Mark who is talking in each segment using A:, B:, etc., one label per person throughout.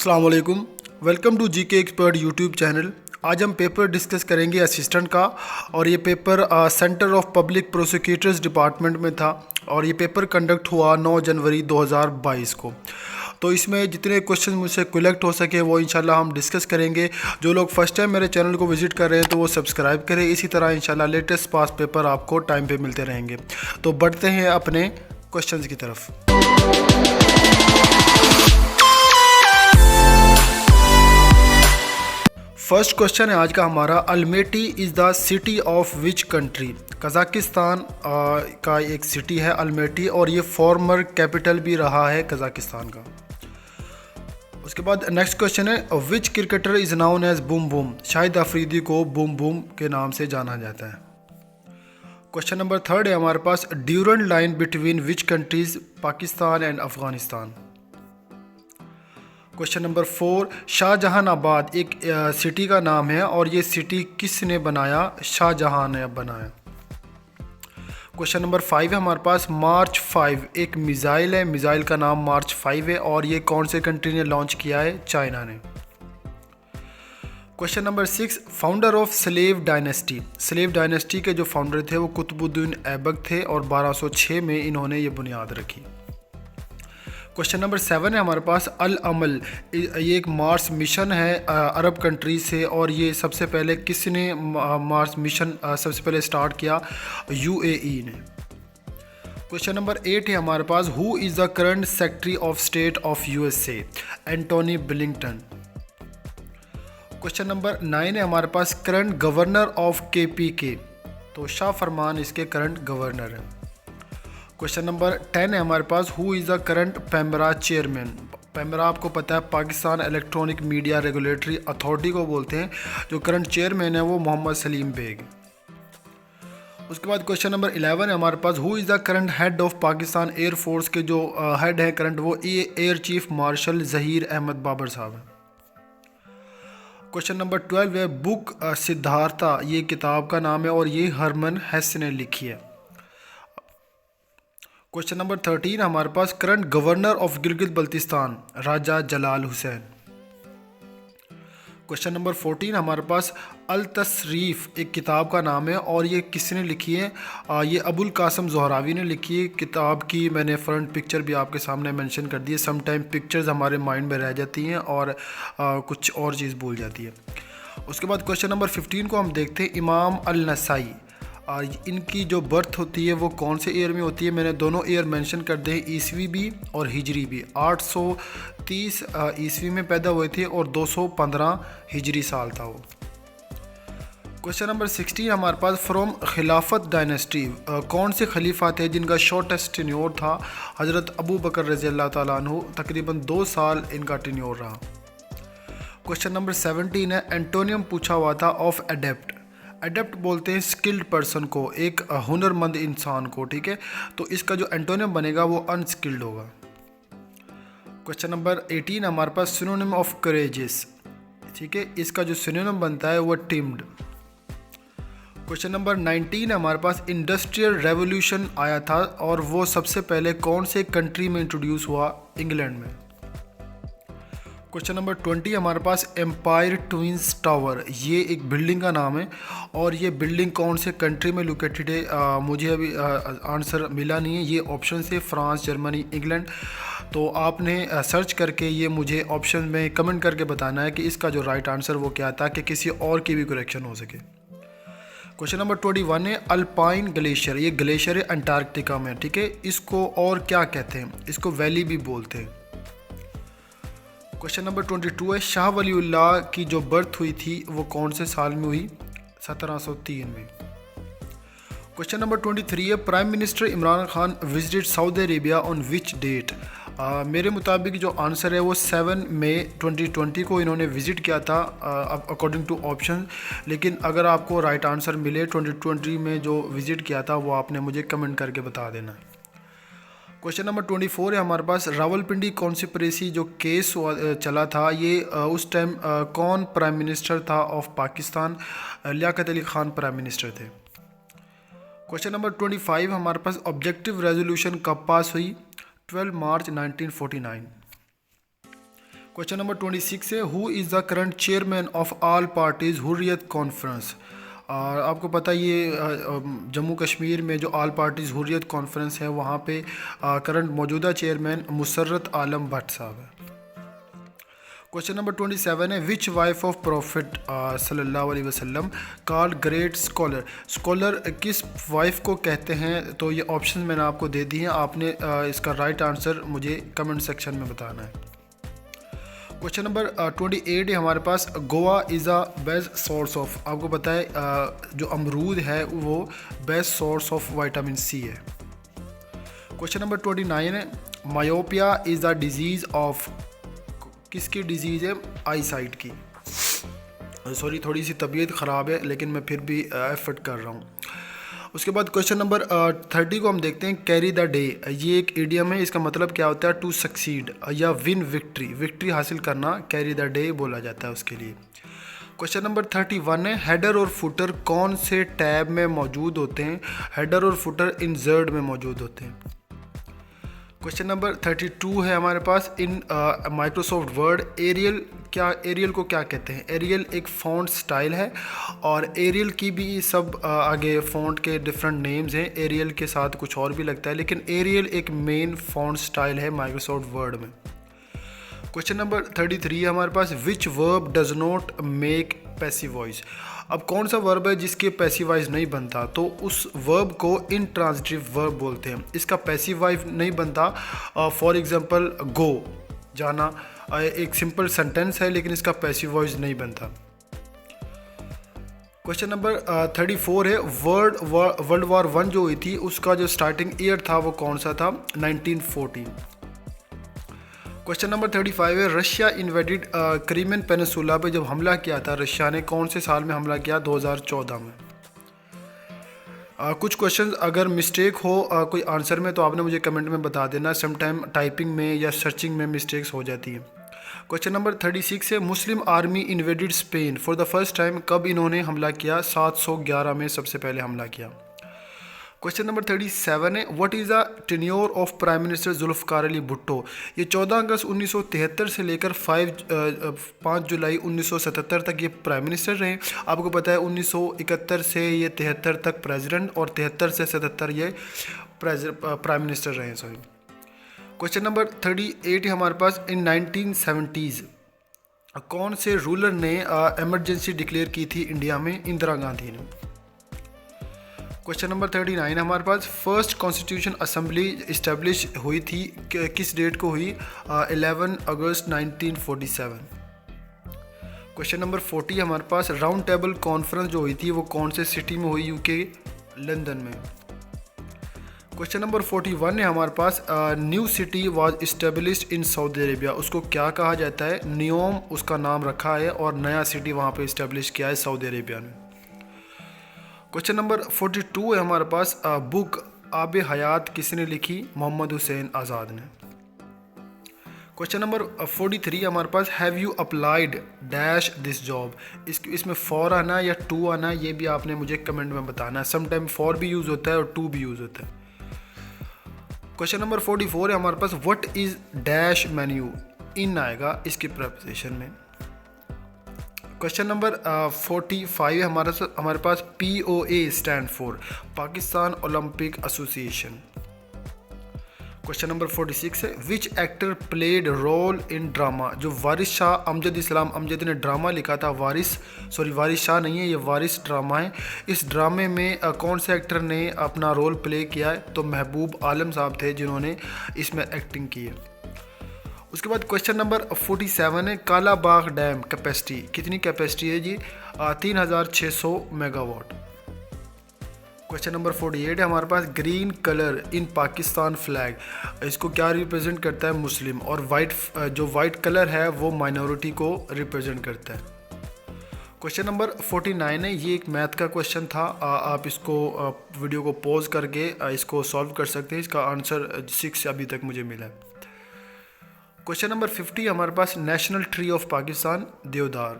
A: अस्सलाम वालेकुम। Welcome to GK expert YouTube channel. आज हम पेपर डिस्कस करेंगे असिस्टेंट का, और ये paper centre of public prosecutors department में था, और ये पेपर कंडक्ट हुआ 9 जनवरी 2022 को। तो इसमें जितने क्वेश्चन मुझसे कलेक्ट हो सके वो इंशाल्लाह हम डिस्कस करेंगे। जो लोग फर्स्ट टाइम मेरे चैनल को विज़िट कर रहे हैं तो वो सब्सक्राइब करें। इसी तरह इंशाल्लाह लेटेस्ट पास पेपर आपको टाइम पे मिलते रहेंगे। तो बढ़ते हैं अपने क्वेश्चंस की तरफ। फर्स्ट क्वेश्चन है आज का हमारा, Almaty is the city of which country. Kazakhstan का एक सिटी है अल्मेटी, और ये फॉर्मर कैपिटल भी रहा है कज़ाकिस्तान का। उसके बाद नेक्स्ट क्वेश्चन है, which cricketer is known as boom boom. Shahid Afridi को बूम बूम के नाम से जाना जाता है। क्वेश्चन नंबर थर्ड है हमारे पास, Durand line between which countries Pakistan and Afghanistan. Question number 4, Shahjahanabad एक सिटी का नाम है, और ये सिटी किसने बनाया? शाहजहां ने बनाया। क्वेश्चन नंबर 5 है हमारे पास, मार्च 5 एक मिज़ाइल है, मिज़ाइल का नाम मार्च 5 है, और ये कौन से कंट्री ने लॉन्च किया है? चाइना ने। Question number 6, founder of slave dynasty. Slave dynasty के जो फाउंडर थे वो कुतुबुद्दीन ऐबक थे, और 1206 में इन्होंने ये बुनियाद रखी। क्वेश्चन नंबर 7 है हमारे पास, अल अमल ये एक मार्स मिशन है अरब कंट्री से, और ये सबसे पहले किसने मार्स मिशन सबसे पहले स्टार्ट किया? UAE ने। क्वेश्चन नंबर 8 है हमारे पास, who is the current secretary of state of USA? Antony Blinken. Question number 9 है हमारे पास, करंट गवर्नर ऑफ KPK। तो शाह फरमान इसके करंट गवर्नर हैं। क्वेश्चन नंबर 10 है हमारे पास, who is the current PEMRA chairman. PEMRA आपको पता है Pakistan electronic media regulatory authority को बोलते हैं। जो करंट चेयरमैन है वो मोहम्मद सलीम बेग। उसके बाद क्वेश्चन नंबर 11 है हमारे पास, who is the current head of Pakistan air force के जो हेड है करंट, वो air chief marshal Zaheer Ahmed Babar साहब हैं। क्वेश्चन नंबर 12 है, बुक सिद्धार्था ये किताब का नाम है, और ये हरमन हेस ने लिखी है। क्वेश्चन नंबर 13 हमारे पास, current governor of Gilgit Baltistan Raja Jalal Hussain. Question number 14 हमारे पास, अल तसरीफ़ एक किताब का नाम है, और ये किसने लिखी है? ये अबुल कासम ज़ोहरावी ने लिखी है। किताब की मैंने फ्रंट पिक्चर भी आपके सामने मेंशन कर दी है। सम टाइम पिक्चर्स हमारे माइंड में रह जाती हैं और कुछ और चीज़ भूल जाती है। उसके बाद क्वेश्चन नंबर 15 को हम देखते हैं, इमाम अल नसाई इनकी जो बर्थ होती है वो कौन से ईयर में होती है? मैंने दोनों ईयर मेंशन कर दे, ईस्वी भी और हिजरी भी। 830 ईस्वी में पैदा हुए थे, और 215 हिजरी साल था वो। क्वेश्चन नंबर 16 हमारे पास, फ्रॉम खिलाफत डायनेस्टी कौन से खलीफा थे जिनका शॉर्टेस्ट टेन्योर था? हज़रत अबू बकर रज़ी अल्लाह ताला अन्हु, तकरीबन 2 साल इनका टेन्योर रहा। क्वेश्चन नंबर 17 है, एंटोनियम पूछा हुआ था ऑफ एडेप्ट। एडेप्ट बोलते हैं स्किल्ड पर्सन को, एक हुनरमंद इंसान को, ठीक है। तो इसका जो एंटोनियम बनेगा वो अनस्किल्ड होगा। क्वेश्चन नंबर 18 हमारे पास, सिनोनिम ऑफ करेजियस, ठीक है, इसका जो सिनोनिम बनता है वो टिम्ड। क्वेश्चन नंबर 19 हमारे पास, इंडस्ट्रियल रेवोल्यूशन आया था, और वो सबसे पहले कौन से कंट्री में इंट्रोड्यूस हुआ? इंग्लैंड में। क्वेश्चन नंबर 20 हमारे पास, एम्पायर ट्विंस टावर ये एक बिल्डिंग का नाम है, और ये बिल्डिंग कौन से कंट्री में लोकेटेड है? मुझे अभी आंसर मिला नहीं है। ये ऑप्शन से फ्रांस, जर्मनी, इंग्लैंड। तो आपने सर्च करके ये मुझे ऑप्शन में कमेंट करके बताना है कि इसका जो राइट आंसर वो क्या, ताकि किसी और की भी करेक्शन हो सके। क्वेश्चन नंबर 21 है, अल्पाइन ग्लेशियर ये ग्लेशियर है अंटार्कटिका में, ठीक है। इसको और क्या कहते हैं? इसको वैली भी बोलते हैं। क्वेश्चन नंबर 22 है, शाह वलीउल्लाह की जो बर्थ हुई थी वो कौन से साल में हुई? 1703 में। क्वेश्चन नंबर 23 है, prime minister Imran Khan visited Saudi Arabia on which date? मेरे मुताबिक जो आंसर है वो 7 मई 2020 को इन्होंने विज़िट किया था अकॉर्डिंग टू ऑप्शन। लेकिन अगर आपको राइट आंसर मिले 2020 में जो विज़िट किया था वो आपने मुझे कमेंट करके बता देना। क्वेश्चन नंबर 24 है हमारे पास, रावलपिंडी कॉन्स्पिरेसी जो केस चला था ये उस टाइम कौन प्राइम मिनिस्टर था of Pakistan? Liaquat Ali Khan prime minister थे। क्वेश्चन नंबर 25 हमारे पास, ऑब्जेक्टिव रेजोल्यूशन कब पास हुई? 12 मार्च 1949। क्वेश्चन नंबर 26 है, who is the current chairman of all parties Hurriyat conference. और आपको पता है ये जम्मू कश्मीर में जो ऑल पार्टीज़ हुर्रियत कॉन्फ्रेंस है वहाँ पे करंट मौजूदा चेयरमैन मुसर्रत आलम भट्ट साहब है। क्वेश्चन नंबर 27 है, विच वाइफ ऑफ प्रॉफिट सल्लल्लाहु अलैहि वसल्लम कॉल्ड ग्रेट स्कॉलर। स्कॉलर किस वाइफ को कहते हैं? तो ये ऑप्शन मैंने आपको दे दी हैं, आपने इसका राइट आंसर मुझे कमेंट सेक्शन में बताना है। क्वेश्चन नंबर 28 है हमारे पास, guava is a best source of. आपको पता है जो अमरूद है वो best source of vitamin C है। क्वेश्चन नंबर 29 है, myopia is the disease of. किसकी डिजीज़ है? आई साइट की। सॉरी, थोड़ी सी तबीयत ख़राब है लेकिन मैं फिर भी एफर्ट कर रहा हूँ। उसके बाद क्वेश्चन नंबर 30 को हम देखते हैं, कैरी द डे। ये एक इडियम है, इसका मतलब क्या होता है? टू सक्सीड या विन विक्ट्री, विक्ट्री हासिल करना कैरी द डे बोला जाता है उसके लिए। क्वेश्चन नंबर 31 है, हेडर और फुटर कौन से टैब में मौजूद होते हैं? हेडर और फुटर इंसर्ट में मौजूद होते हैं। क्वेश्चन नंबर 32 है हमारे पास, इन माइक्रोसॉफ्ट वर्ड एरियल को क्या कहते हैं? एरियल एक फ़ॉन्ट स्टाइल है और एरियल की भी सब आगे फ़ॉन्ट के डिफरेंट नेम्स हैं, एरियल के साथ कुछ और भी लगता है, लेकिन एरियल एक मेन फ़ॉन्ट स्टाइल है माइक्रोसॉफ्ट वर्ड में। क्वेश्चन नंबर 33 है हमारे पास, which verb does not make passive voice. अब कौन सा वर्ब है जिसके पैसिव वॉइस नहीं बनता? तो उस वर्ब को इंट्रांजिटिव वर्ब बोलते हैं, इसका पैसिव वॉइस नहीं बनता। फॉर एग्जांपल गो, जाना, एक सिंपल सेंटेंस है लेकिन इसका पैसिव वॉइस नहीं बनता। क्वेश्चन नंबर 34 है, वर्ल्ड वॉर 1 जो हुई थी उसका जो स्टार्टिंग ईयर था वो कौन सा था? 1914। क्वेश्चन नंबर 35 है, रशिया इन्वेडेड क्रीमियन पेनिनसुला पे जब हमला किया था रशिया ने, कौन से साल में हमला किया? 2014 में। कुछ क्वेश्चन अगर मिस्टेक हो कोई आंसर में तो आपने मुझे कमेंट में बता देना, समटाइम टाइपिंग में या सर्चिंग में मिस्टेक्स हो जाती हैं। क्वेश्चन नंबर 36 है, Muslim army invaded Spain for the first time, कब इन्होंने हमला किया? 711 में सबसे पहले हमला किया। क्वेश्चन नंबर 37 है, what is the tenure of prime minister Zulfikar Ali Bhutto. ये 14 अगस्त 1973 से लेकर 5 जुलाई 1977 तक ये प्राइम मिनिस्टर रहे। आपको पता है 1971 से ये 73 तक प्रेसिडेंट और 73 से 77 ये प्राइम मिनिस्टर रहे। सॉरी। क्वेश्चन नंबर 38 है हमारे पास, इन 1970s कौन से रूलर ने एमरजेंसी डिक्लेयर की थी इंडिया में? इंदिरा गांधी ने। क्वेश्चन नंबर 39 हमारे पास, फर्स्ट कॉन्स्टिट्यूशन असेंबली इस्टेब्लिश हुई थी किस डेट को हुई? 11 अगस्त 1947। क्वेश्चन नंबर 40 हमारे पास, राउंड टेबल कॉन्फ्रेंस जो हुई थी वो कौन से सिटी में हुई? यूके, लंदन में। क्वेश्चन नंबर 41 है हमारे पास, new city was established in Saudi Arabia, उसको क्या कहा जाता है? नियोम उसका नाम रखा है और नया सिटी वहाँ पे इस्टेब्लिश किया है सऊदी अरेबिया में। क्वेश्चन नंबर 42 है हमारे पास, बुक आब हयात किसने लिखी? मोहम्मद हुसैन आज़ाद ने। क्वेश्चन नंबर 43 हमारे पास, have you applied dash this job. इसमें फॉर आना है या टू आना है ये भी आपने मुझे कमेंट में बताना है, समटाइम फॉर भी यूज़ होता है और टू भी यूज़ होता है। क्वेश्चन नंबर 44 है हमारे पास, व्हाट इज़ डैश मेन्यू, इन आएगा इसकी प्रपोजिशन में। क्वेश्चन नंबर 45 है हमारे पास, POA stand for Pakistan Olympic association. Question number 46 है, which actor played role in drama. जो वारिस शाह अमजद इस्लाम अमजद ने ड्रामा लिखा था, वारिस शाह नहीं है, ये वारिस ड्रामा है। इस ड्रामे में कौन से एक्टर ने अपना रोल प्ले किया है? तो महबूब आलम साहब थे जिन्होंने इसमें एक्टिंग की है। उसके बाद क्वेश्चन नंबर 47 है, काला बाग डैम कैपेसिटी, कितनी कैपेसिटी है जी? 3600 मेगावाट। क्वेश्चन नंबर 48 है हमारे पास, green colour in Pakistan flag, इसको क्या रिप्रेजेंट करता है? मुस्लिम। और जो वाइट कलर है वो माइनॉरिटी को रिप्रेजेंट करता है। क्वेश्चन नंबर 49 है, ये एक मैथ का क्वेश्चन था, आप इसको वीडियो को पॉज करके इसको सॉल्व कर सकते हैं, इसका आंसर 6 अभी तक मुझे मिला है। क्वेश्चन नंबर 50 हमारे पास, नेशनल ट्री ऑफ पाकिस्तान देवदार।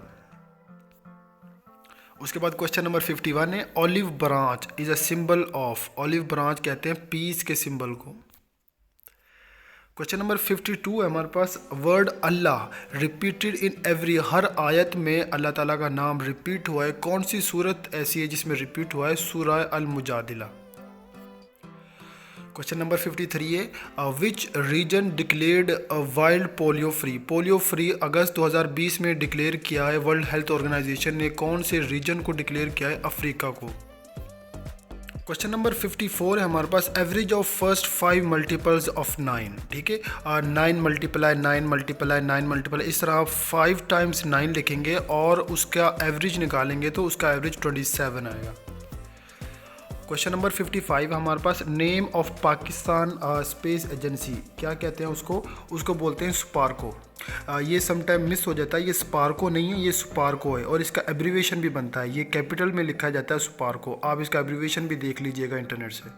A: उसके बाद क्वेश्चन नंबर 51 है, olive branch is a symbol of. Olive branch कहते हैं पीस के सिंबल को। क्वेश्चन नंबर 52 है हमारे पास, word Allah repeated in every, हर आयत में अल्लाह ताला का नाम रिपीट हुआ है, कौन सी सूरत ऐसी है जिसमें रिपीट हुआ है? सूरह अल मुजादिला। क्वेश्चन नंबर 53 है, which region declared wild polio free? Polio free अगस्त 2020 में डिक्लेयर किया है वर्ल्ड हेल्थ ऑर्गेनाइजेशन ने, कौन से रीजन को डिक्लेयर किया है? अफ्रीका को। क्वेश्चन नंबर 54 है हमारे पास, average of first 5 multiples of 9, ठीक है, 9 मल्टीप्लाई 9 मल्टीप्लाई 9 मल्टीप्लाई, इस तरह आप 5 टाइम्स 9 लिखेंगे और उसका एवरेज निकालेंगे तो उसका एवरेज 27 आएगा। क्वेश्चन नंबर 55 हमारे पास, name of Pakistan space agency, क्या कहते हैं उसको? उसको बोलते हैं स्पार्को। ये समटाइम मिस हो जाता है, ये स्पार्को नहीं है, ये स्पार्को है और इसका एब्रीवेशन भी बनता है, ये कैपिटल में लिखा जाता है स्पार्को, आप इसका एब्रीवेशन भी देख लीजिएगा इंटरनेट से।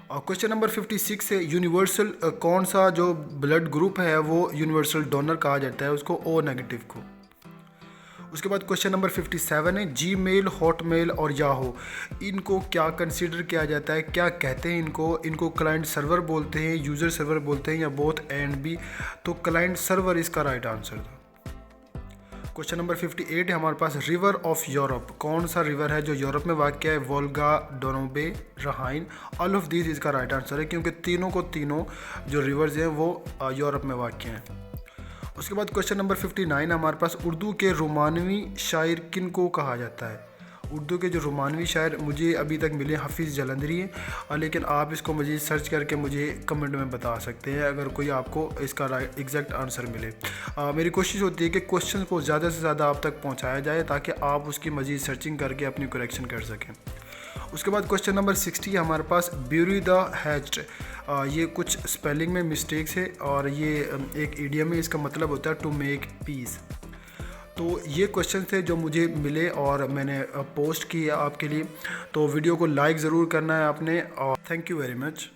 A: और क्वेश्चन नंबर 56 है, यूनिवर्सल कौन सा जो ब्लड ग्रुप है वो यूनिवर्सल डोनर कहा जाता है उसको? ओ नेगेटिव को। उसके बाद क्वेश्चन नंबर 57 है, जीमेल, हॉटमेल और याहू, इनको क्या कंसीडर किया जाता है, क्या कहते हैं इनको क्लाइंट सर्वर बोलते हैं, यूज़र सर्वर बोलते हैं या बोथ एंड बी? तो क्लाइंट सर्वर इसका राइट आंसर था। क्वेश्चन नंबर 58 है हमारे पास, रिवर ऑफ यूरोप, कौन सा रिवर है जो यूरोप में वाक़ है? वोल्गा, डोनोबे, रहाइन, ऑल ऑफ दिस इसका राइट आंसर है, क्योंकि तीनों जो रिवर्स हैं वो यूरोप में वाक़ हैं। उसके बाद क्वेश्चन नंबर 59 हमारे पास, उर्दू के रोमानवी शायर किन को कहा जाता है? उर्दू के जो रोमानवी शायर मुझे अभी तक मिले हफीज़ जलंधरी हैं, लेकिन आप इसको मुझे सर्च करके मुझे कमेंट में बता सकते हैं अगर कोई आपको इसका राइट एग्जैक्ट आंसर मिले। मेरी कोशिश होती है कि क्वेश्चन को ज़्यादा से ज़्यादा आप तक पहुँचाया जाए ताकि आप उसकी मज़ीद सर्चिंग करके अपनी करेक्शन कर सकें। उसके बाद क्वेश्चन नंबर 60 हमारे पास, ब्यूरी द हैच्ड, ये कुछ स्पेलिंग में मिस्टेक्स है और ये एक इडियम है, इसका मतलब होता है टू मेक पीस। तो ये क्वेश्चन थे जो मुझे मिले और मैंने पोस्ट किए आपके लिए, तो वीडियो को लाइक ज़रूर करना है आपने और थैंक यू वेरी मच।